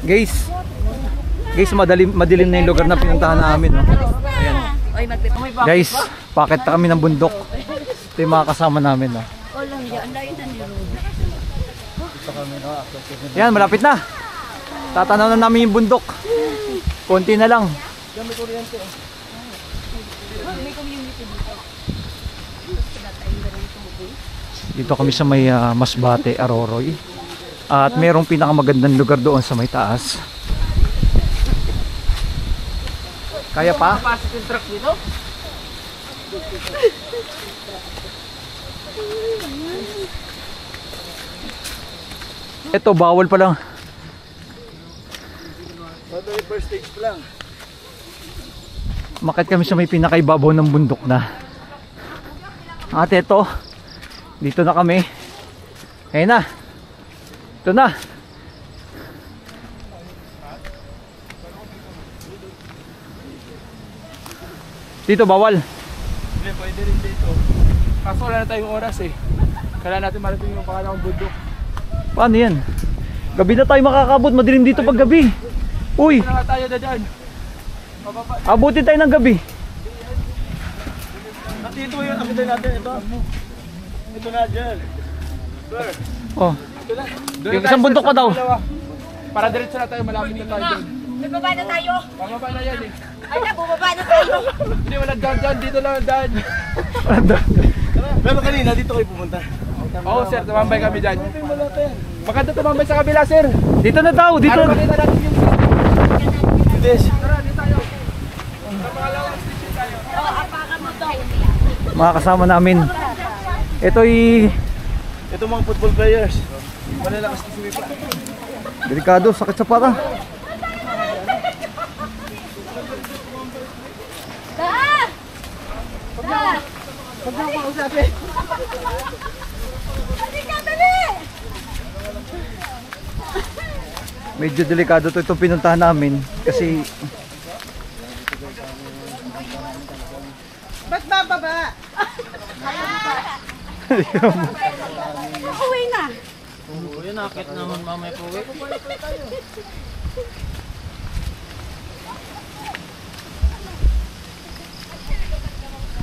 Guys, madilim na yung lugar na pinuntahan namin, no? Ayan. Guys, pakit na kami ng bundok. Ito yung mga kasama namin, no? Yan, malapit na. Tatanaw na namin yung bundok. Konti na lang. Dito kami sa may Masbate, Aroroy. At merong pinakamagandang lugar doon sa may taas. Kaya pa? Pasok yung truck dito? Ito, bawal pa lang. First stage pa lang. Makit kami sa may pinakaibabaw ng bundok na. At ito, dito na kami. Ayun na. Ito na. Dito bawal. Hindi, pwede rin dito. Kaso wala na tayong oras eh. Kailangan natin marating yung pangalawang bundok. Paano yan? Gabi na tayo makakabot. Madilim dito pag gabi. Uy! Ito na nga tayo na dyan. Abutin tayo ng gabi. At dito yun, abutin natin. Ito na dyan. Sir. Oh. Ito na. Yung isang bundok pa daw. Para diretso na tayo, malapit na tayo dyan. May baba na tayo. Pangaba na yan eh. Ay na, bumaba na tayo. Hindi, walang daan dyan. Dito lang ang daan. Pero kanina dito kayo pumunta. Oo sir, tumambay kami dyan. Maganda tumambay sa kabila sir. Dito na daw. Dito Para na. makita natin yung Yes. Tara, dito tayo. Sa pangalawang station tayo. Oo, apakan mo to. Mga kasama namin. Ito'y Ito mga football players. Malalakas na sumipa. delikado. Sakit sa pata. Taa! Taa! Huwag mo kausapin. Halika, dali! Medyo delikado to itong pinuntahan namin. Kasi Ba't bababa? Uwi na. Uy, nakit naman mamay po.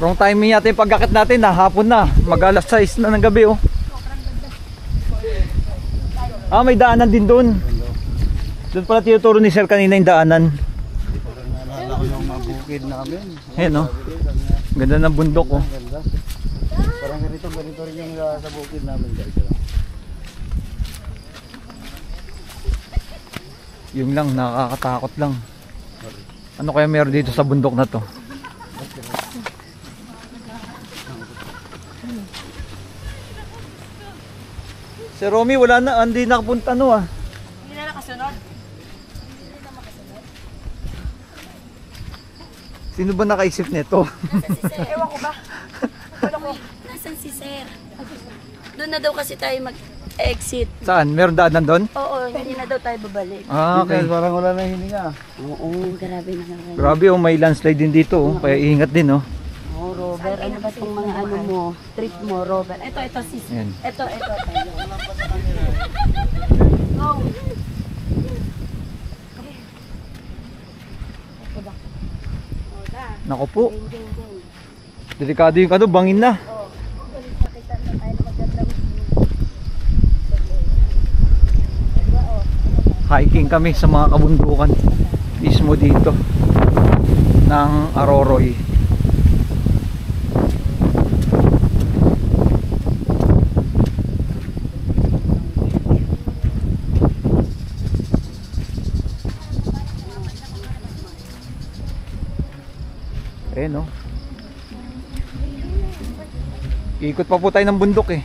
wrong timing yata yung pagkakit natin. Hapon na. Mag-alas 6 na ng gabi, oh. Ah, may daanan din doon. Doon pala tinuturo ni sir kanina yung daanan. Naalala ko yung mga bukid namin. Ayan, oh. Ganda ng bundok, oh. Ganda. Parang ganito rin yung sa bukid namin guys. Yung lang, nakakatakot lang. Ano kaya meron dito sa bundok na to? Si Romy, wala na, hindi nakapunta no ah. Hindi na nakasunod. Sino ba nakaisip nito? Ewan ko ba? Nasaan si sir? Doon na daw kasi tayo mag-exit. Saan? Meron daanan doon? Oo, hindi na daw tayo babalik. Ah, okay. Parang wala na hininga. Oo, grabe na nga. Grabe, oh, may landslide din dito, oh. Kaya ingat din, oh. Oo, Robert, ano ba itong mga ano mo? Trip mo, Robert. Ito, sis. Ayan. Ito, tayo. Go! Nako po. Delikado yung ano, bangin na. Hiking kami sa mga kabundukan mismo dito ng Aroroy. Ayan, oh. Ikot pa po tayo ng bundok eh.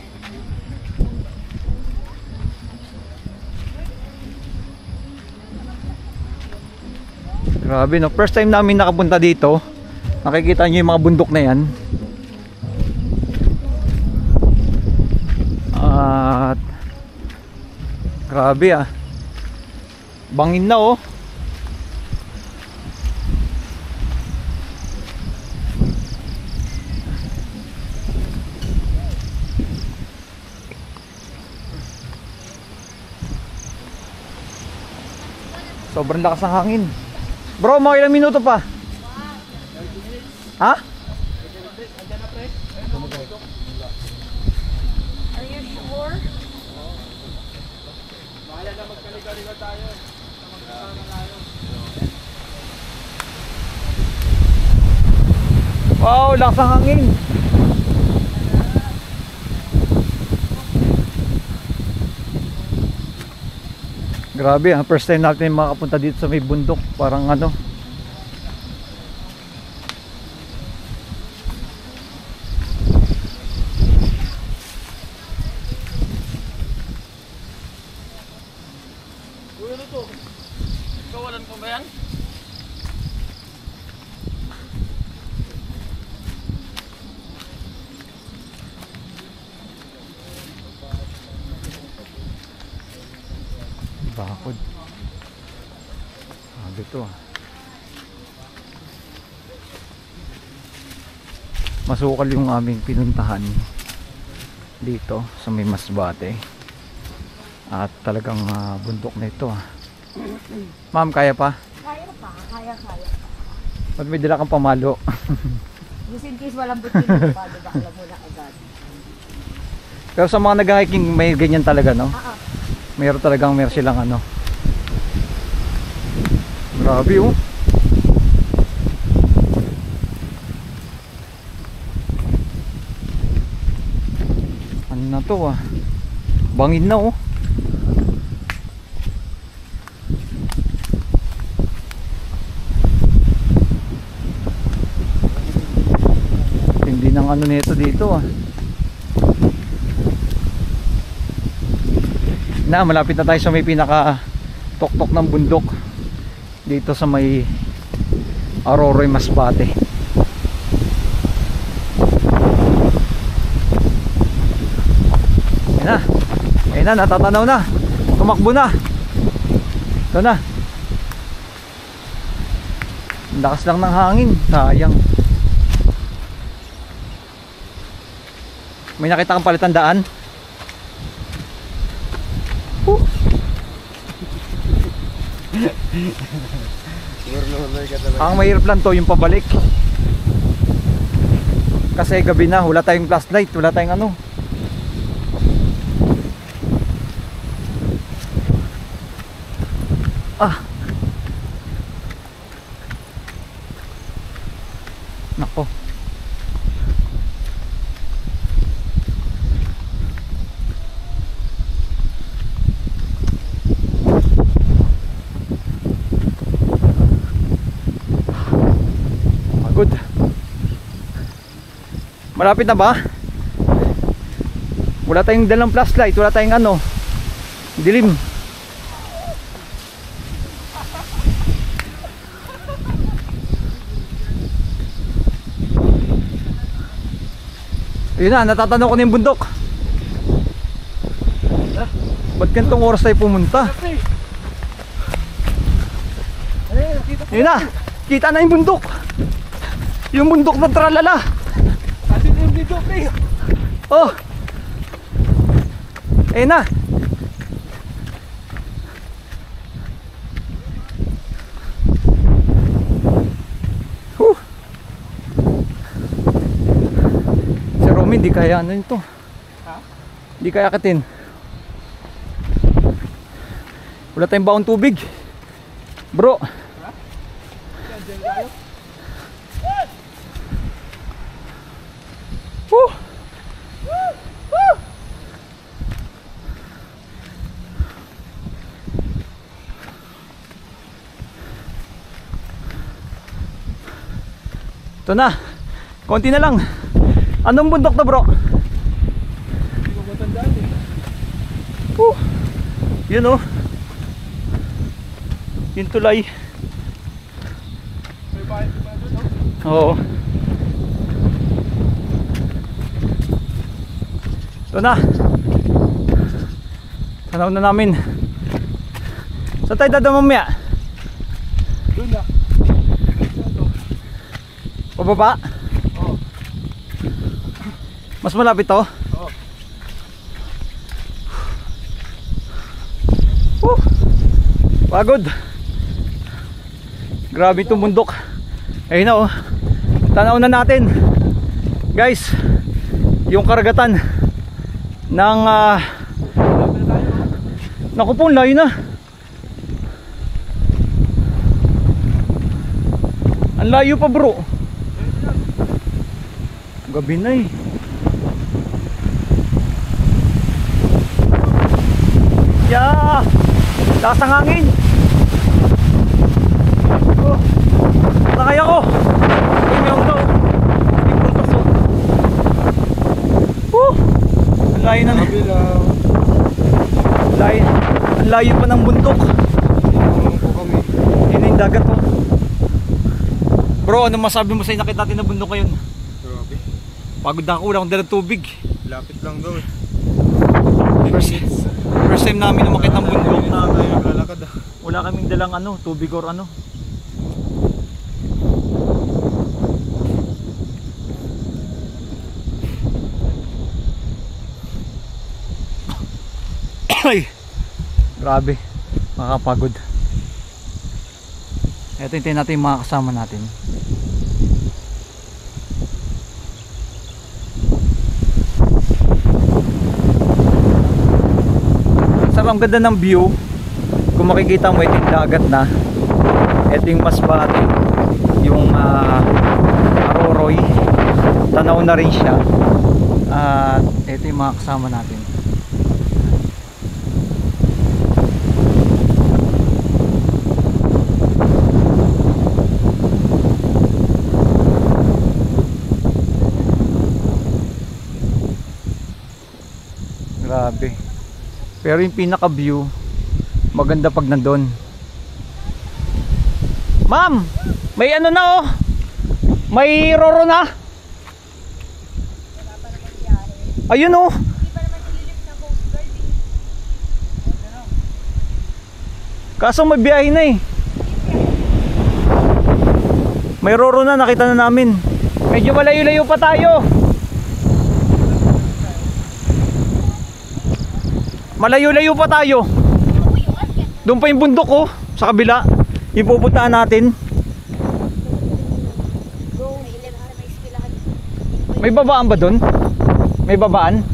Grabe, no. First time namin nakapunta dito. Nakikita nyo yung mga bundok na yan. At grabe ah. Bangin na oh. Sobrang lakas ng hangin. Bro, mga ilang minuto pa? Ha? Are you sure? Bahala na magkaliga-liga tayo. Magkasama tayo. Wow, lakas ng hangin. Grabe ah, first time natin makapunta dito sa may bundok. Parang ano. Uy, ano to? Kawalan ko ba yan? Bakod. Ah, dito ah. Masukal yung aming pinuntahan dito sa may Masbate. At talagang bundok na ito ah. Ma'am, kaya pa? Kaya pa, kaya. Ba't may dala kang pamalo? Just in case walang butin, paano ba alam mo na agad? Pero sa mga nag-hiking may ganyan talaga, no? Meron silang ano. Grabe oh. Ano na to ah? Bangin na oh. Hindi nang ano nito dito ah. Na, malapit na tayo sa may pinaka tuktok ng bundok dito sa may Aroroy, Masbate. Ayun na, natatanaw na, tumakbo na. Ito na, ang lakas lang ng hangin, sayang. May nakita kang palitan daan? Siguro naman may katalaga. Ang mahirap lang to yung pabalik. Kasi gabi na, wala tayong flashlight, wala tayong ano. Ah. Nako. Pagod. Malapit na ba? Wala tayong dalang flashlight, wala tayong ano. Dilim. Ayun na, natatanong ko na yung bundok. Ba't ganitong oras tayo pumunta? Ayun na, kita na yung bundok. Yung bundok na tralala. Kasi yung video, pre. Oh. Ayun na. Si Romy hindi kaya ano ito. Ha? Hindi kaya akatin. Wala tayong baon tubig. Bro. Yan, dyan tayo. Ito na. Konti na lang. Anong bundok to, bro? Hindi ko matandaan eh. Yun oh. Yung tulay. May bahay pa doon, no? Oo. Ito na. Tanaw na namin. Saan tayo dadaan mamaya? Doon na. Pababa? Oo. Mas malapit to? Oo. Pagod. Grabe itong bundok. Ayun na oh. Tanaw na natin. Guys, yung karagatan ng naku po, layo na. Ang layo pa bro. Gabi na eh. Yeah! Lakas ng hangin. Oh, nakaya ko. Tingnan ko. May puntos oh. Ang layo na. Ang layo pa ng bundok. Yun na yung dagat oh. Bro, ano masabi mo sa inakit natin na bundok ngayon? Grabe. Pagod na ako, wala akong dalang tubig. Lapit lang daw eh. First time namin umakit ng bundok. Na tayo naglalakad ah. Wala kaming dalang ano, tubig or ano. Ay, grabe, makakapagod. Ito hintayin natin yung mga kasama natin. Sarap, ang ganda ng view. Kung makikita mo, ito yung dagat na. Ito yung Masbate, yung Aroroy. Tanaw na rin siya. At ito yung mga kasama natin. Grabe. Pero yung pinaka view maganda pag nandun. Ma'am, may ano na oh. May roro na. Ayun oh. Kaso may biyahe na eh. May roro na, nakita na namin. Medyo malayo-layo pa tayo. Malayo-layo pa tayo. Doon pa yung bundok oh, sa kabila. Yung pupuntahan natin. May babaan ba doon? May babaan?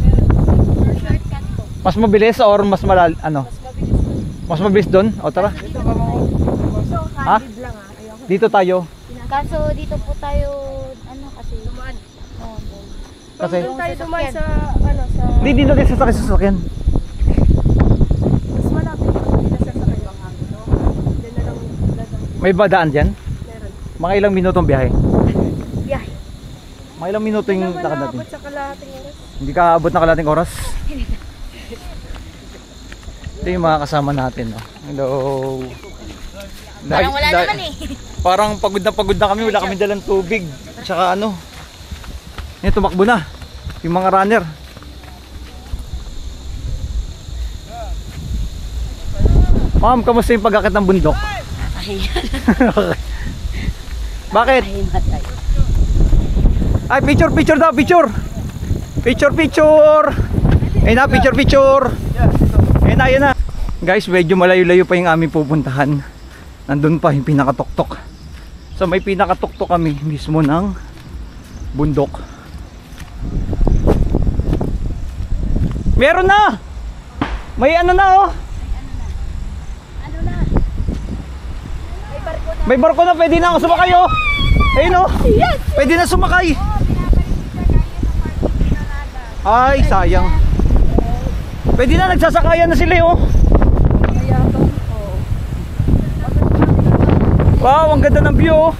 Mas mabilis or mas malal ano? Mas mabilis doon? O tara. Ha? Dito tayo. Kaso dito po tayo ano kasi dumaan. Kasi Doon tayo dumaan sa ano sa hindi dito tayo sasakay sa sasakyan. mas malapit dito sa Banghago, no? Diyan na lang dadang. May badaan dyan? Meron. Mga ilang minutong biyahe? Biyahe. Mga ilang minuto yung lakad natin? Sa kalahating oras. Hindi ka abot ng kalating oras? Ito yung mga kasama natin oh. Hello. Parang wala naman eh. Parang pagod na kami, wala kami dalang tubig. Tsaka ano, yan, tumakbo na yung mga runner. Ma'am, kamusta yung pag-akit ng bundok? Bakit? Ay, picture daw, picture. Ayun na, picture. Ayun na. Guys, medyo malayo-layo pa yung aming pupuntahan. Nandun pa yung pinakatuktok. So may pinakatuktok kami mismo ng bundok. Meron na! May ano na oh! May barko na, pwede na ako sumakay oh! Ayun oh! Pwede na sumakay! Ay, sayang. Pwede na, nagsasakayan na sila oh! Wow, ang ganda ng view oh.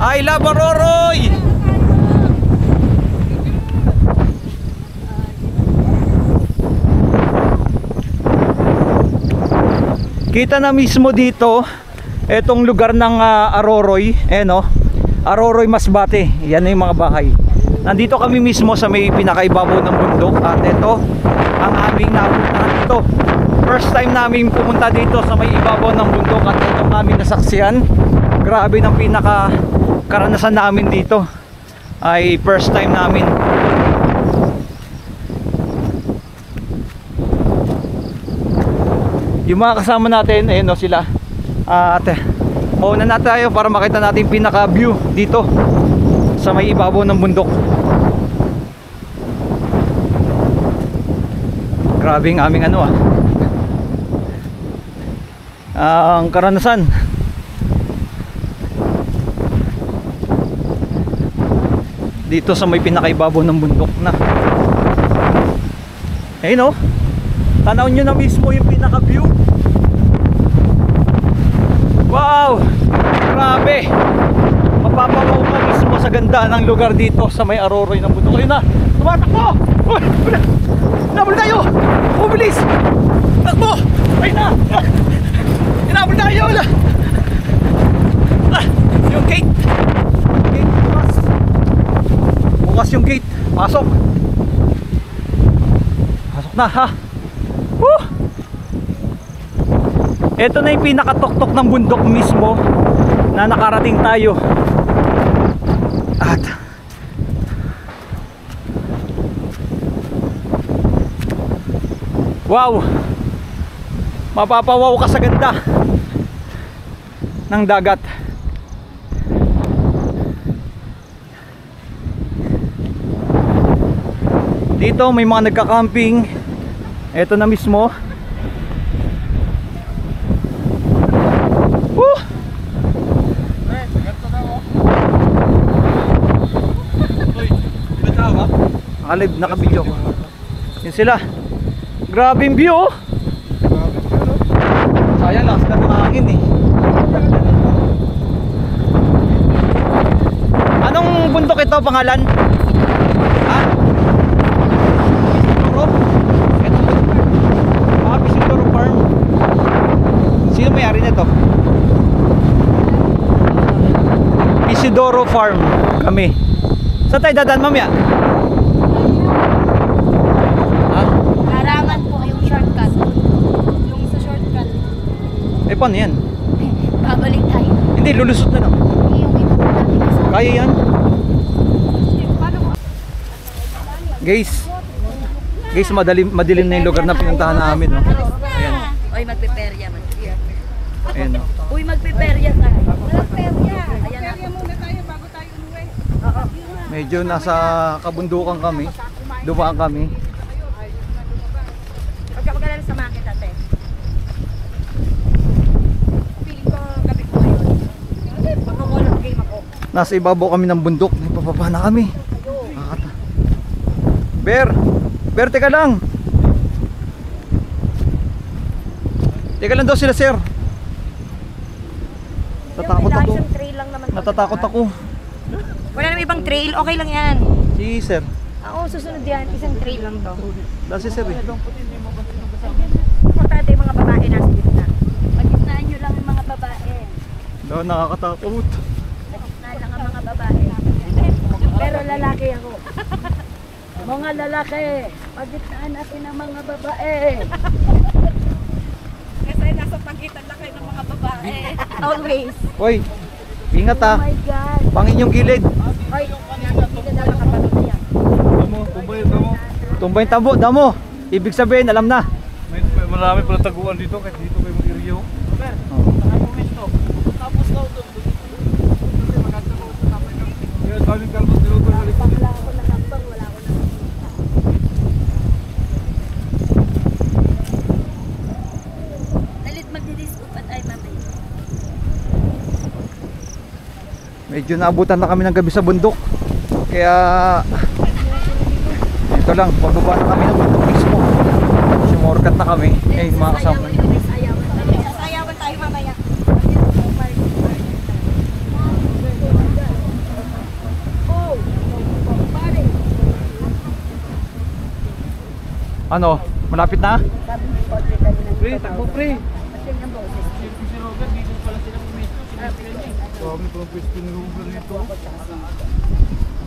I love Aroroy. Kita na mismo dito etong lugar ng Aroroy, no? Aroroy Masbate. Yan na yung mga bahay. Nandito kami mismo sa may pinakaibabaw ng bundok at ito ang aming napuntahan dito. First time namin pumunta dito sa may ibabaw ng bundok at ito kami nasaksihan. Grabe ng pinaka karanasan namin dito. Ay first time namin. Yung mga kasama natin, ayun o sila. At mauna na tayo para makita natin pinaka view dito sa may ibabaw ng bundok. Grabe ang aming ano ang karanasan. Dito sa may pinakaibabaw ng bundok na. Ayun o, tanaw nyo na mismo yung pinaka view. Wow, grabe. Mapapawaw ka mismo sa ganda ng lugar dito sa may Aroroy ng bundok. Ayun na, tumatakbo. Uy, hinabol tayo. Umilis. Takbo. Ayun na. Hinabol tayo. Yung gate. Gate bukas. Bukas yung gate. Pasok. Pasok na ha. Woo! Ito na yung pinakatuktok ng bundok mismo na nakarating tayo. At wow! Mapapawaw ka sa ganda ng dagat. Dito may mga nagka-camping. Ito na mismo. Woo! Alib, naka-video ko. Yun sila. Grabing view oh. Sayang lang, sila ng hangin eh. Anong bundok ito pangalan? Ha? Isidoro Farm. Sino may-ari nito? Isidoro Farm kami. Saan tayo dadaan mamaya? Ha? Larangan po yung shortcut. Yung sa shortcut. Eh paano yan? Babalik tayo. Hindi, lulusot na lang. Yung iba po natin kasama. Kaya yan? Guys, madilim na yung lugar na pinuntahan namin no? Ayan. Uy, magpiperya. Ayan no? Uy, magpiperya tayo. Perya. Ayan na. Medyo nasa kabundukan kami. Dumaan kami. Huwag ka magkalala sa market ate. Feeling ko gabi ko ngayon. Magkukulong game ako. Nasa ibabaw kami ng bundok. May papapa na kami. Ber, teka lang. Teka lang daw sila, sir. Tatakot ako. Isang trail lang naman. Natatakot ako. Wala namang ibang trail. Okay lang yan. Si sir. Oo, susunod yan. Isang trail lang to. Dahil si sir eh. Importante yung mga babae nasa gitna. Pagkitnaan nyo lang yung mga babae. Daw nakakatakot. Pagkitnaan lang ang mga babae. Pero lalaki ako. Mga lalaki, pagkitnaan natin ang mga babae. Kasi nasa pagitan lang kayo ng mga babae. Always. Hoy, ingat ha. Oh my God. Pangin yung gilid. Hoy, hindi ka dapat kapatid yan. Tumbay yung tabo, damo. Ibig sabihin, alam na. May marami pala taguan dito kahit dito kayo mag-iriyo. Tapos daw doon. Kaya daming kalbot dito sa likod. Wala ako nakambang, wala ako nakambang. Dalit magdidisco pa tayo mamaya. Medyo naabutan na kami ng gabi sa bundok. Kaya ito lang, pababa na kami ng bundok mismo. Sumorkat na kami. Eh, mga kasama. Sasayawan tayo mamaya. Ano, malapit na? Pre, takbo pre. Si Rogan, dito pala sila pumisto. Dami pala pwesto ni Ruben dito.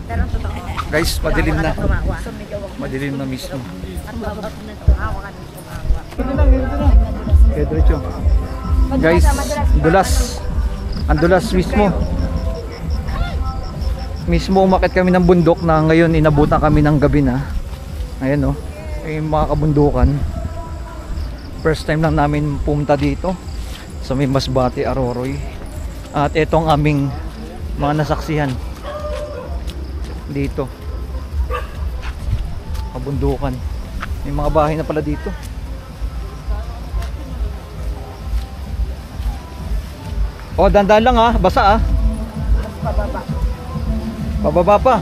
Pero totoo. Guys, madilim na. Tumawa. Sumigaw ako. Madilim na mismo. At babab na tumawa ka ng tumawa. Kaya diretso. Guys, dulas. Ang dulas mismo. Mismo umakit kami ng bundok na ngayon inabutan kami ng gabi na. Ayan oh. Yung mga kabundukan. First time lang namin pumunta dito sa may Masbate, Aroroy. At ito ang aming mga nasaksihan dito. Kabundukan. May mga bahay na pala dito. Oh, dandan lang ah, basa ah. Pababa. Pababa pa.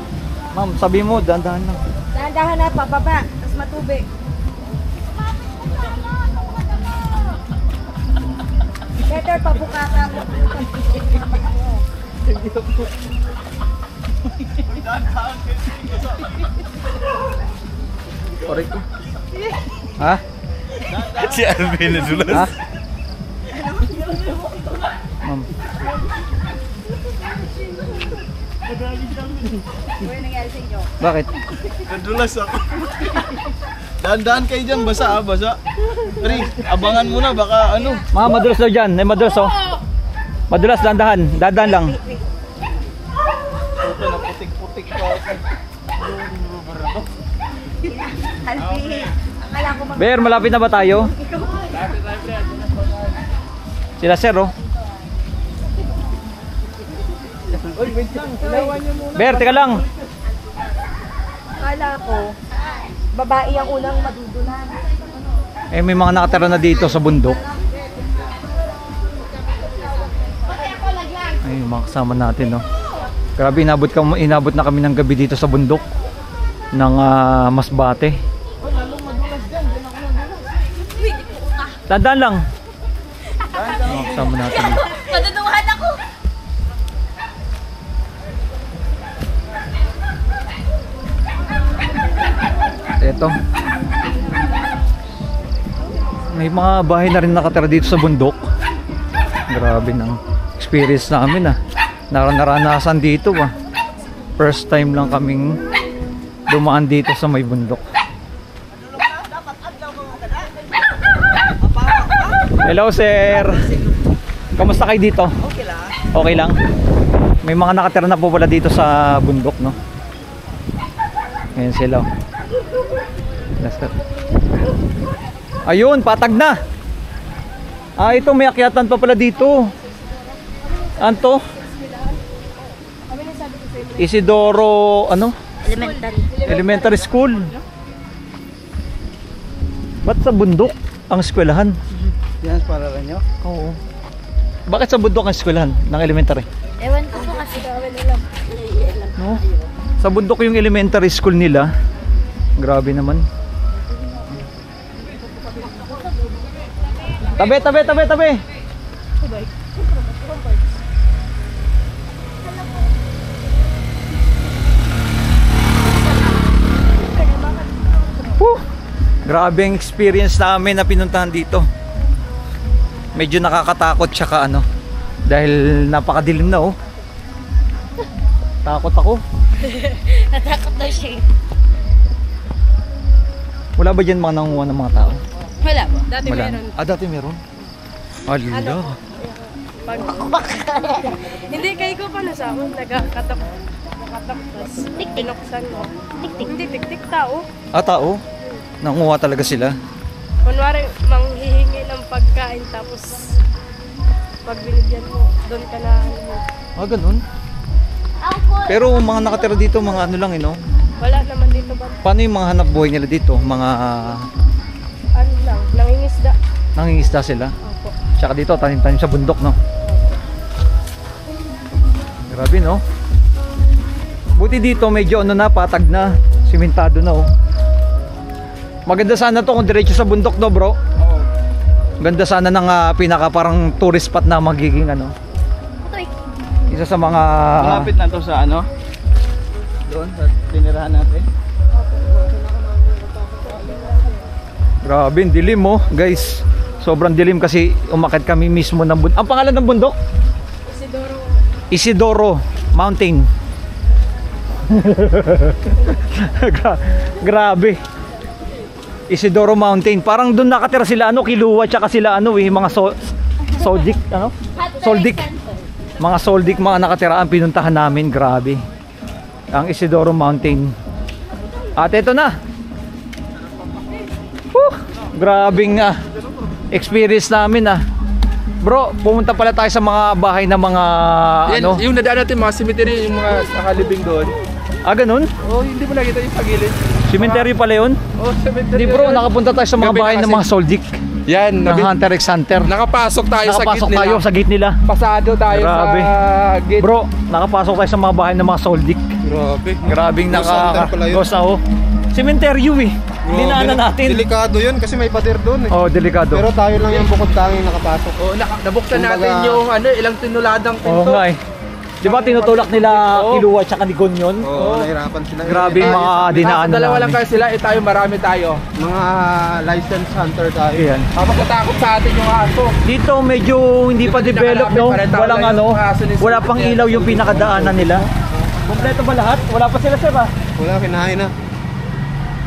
Ma'am, sabi mo, dandan lang. Dahan-dahan na, pababa. Tapos matubig. Better pabuka ka. Correct ko. Ha? Si Alvin na dulas. Ha? Ma'am. Ano nangyari sa inyo? Bakit? Nadulas ako. Dahan-dahan kayo dyan, basa ah, basa. Pre, abangan mo na, baka ano. Mga madulas daw dyan. May madulas oh. Madulas, dandahan. Dandahan lang. Ito na putik-putik pa ako. Alvin, akala ko Ber, malapit na ba tayo? Sila sir oh. Uy, wait lang. Ilawan niyo muna. Ber, teka lang. Akala ko, babae ang unang madudulan. Eh, may mga nakatira na dito sa bundok. Ay, mga kasama natin no. Grabe, inabot na kami ng gabi dito sa bundok ng Masbate. Tandaan lang. Mga kasama natin. Maduduhan ako. Ito. May mga bahay na rin nakatira dito sa bundok. Grabe ng experience namin ah. Naranasan dito ah. First time lang kaming dumaan dito sa may bundok. Hello sir. Kamusta kayo dito? Okay lang. Okay lang. May mga nakatira na po pala dito sa bundok no. Ayan sila. Ayun, patag na. Ah, ito may akyatan pa pala dito. Anto? Isidoro, ano? Elementary. Elementary School. Ba't sa bundok ang eskwelahan? Yan, para rin nyo. Oo. Bakit sa bundok ang eskwelahan ng elementary? Ewan ko po kasi. No? Sa bundok yung elementary school nila. Grabe naman. Tabi, tabi, tabi, tabi. Grabe ang experience namin na pinuntahan dito. Medyo nakakatakot tsaka ano. Dahil napakadilim na oh. Takot ako. Natakot daw siya. Wala ba dyan mga nangunguha ng mga tao? Wala po. Dati Wala. meron. Ah, dati meron? Hala. Hindi, kayo ko pa nasa ako, nagkakatak. Tapos, pinuksan mo. Hindi, tik-tik tao. Ah, tao? Nangunguha talaga sila? Kunwari, manghihingi ng pagkain, tapos pag binigyan mo, doon ka na ano mo. Ah, ganun? Pero mga nakatira dito, mga ano lang, no? Wala naman dito ba? Paano yung mga hanap buhay nila dito? Mga Ano lang, nangingisda. nangingisda sila? Opo. Tsaka dito, tanim-tanim sa bundok, no? Grabe, no? Buti dito, medyo ano na, patag na. Simentado na, oh. Maganda sana to kung diretso sa bundok, no, bro? Oo. Ganda sana ng pinaka parang tourist spot na magiging ano. Isa sa mga Malapit na to sa ano? Doon, sa tinirahan natin. Grabe, ang dilim mo, guys. Sobrang dilim kasi umakyat kami mismo ng bundok. Ang pangalan ng bundok? Isidoro Mountain. Grabe. Isidoro Mountain. Parang doon nakatira sila ano, Kiluwa tsaka sila ano, mga Soldik, ano? Soldik. Mga Soldik, mga nakatira ang pinuntahan namin. Grabe. Ang Isidoro Mountain. At ito na. Grabing experience namin ah. Bro, pumunta pala tayo sa mga bahay ng mga Yan, ano. yung nadaan natin, mga cemetery, yung mga nakalibing doon. Ah, ganun? Oh, hindi mo nakita yung sa gilid. Cemetery pala yun? Oh, cemetery. Hindi bro, nakapunta tayo sa mga Gabi bahay na ng kasi. mga Soldic. Yan, Ng Hunter x Hunter. nakapasok tayo sa Nakapasok gate nila. tayo sa gate nila. Pasado tayo Grabe. sa gate. Bro, nakapasok tayo sa mga bahay ng mga Soldic. Grabe. Grabing Ghost hunter pala yun. Ghost ako. Cementerio eh. Dinaanan natin. Delikado yun kasi may pader doon eh. Oh, delikado. Pero tayo lang yung bukod tanging nakapasok. Oh, nabuksan Kumbaga- natin yung ilang tinuladang Oo pinto. nga eh. Di ba tinutulak nila Kiluwa tsaka ni Gonyon? Oo, nahirapan sila. Grabe yung mga dinaanan Dalawa lang namin. kayo sila, tayo marami tayo. Mga licensed hunter tayo. Ayan. Matatakot sa atin yung aso. Dito medyo hindi pa Dito develop no. nakalapit, parang Walang tao lang ano, yung aso ni wala Sir. pang ilaw yung pinakadaanan nila. Kompleto ba lahat? Wala pa sila sir ba? Wala, kinain na.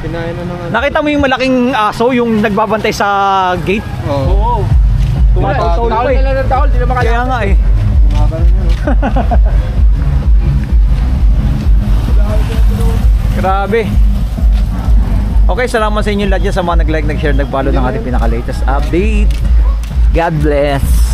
Kinain na naman. Nakita mo yung malaking aso yung nagbabantay sa gate? Oo. Oo. Tumataw-taw Tawal pa eh. na lang ng tawal, di na makalapit. Kaya nga eh. Kumakaroon yun. Grabe. Okay, salamat sa inyo lahat dyan sa mga nag-like, nag-share, nag-follow ng ating pinaka-latest update. God bless.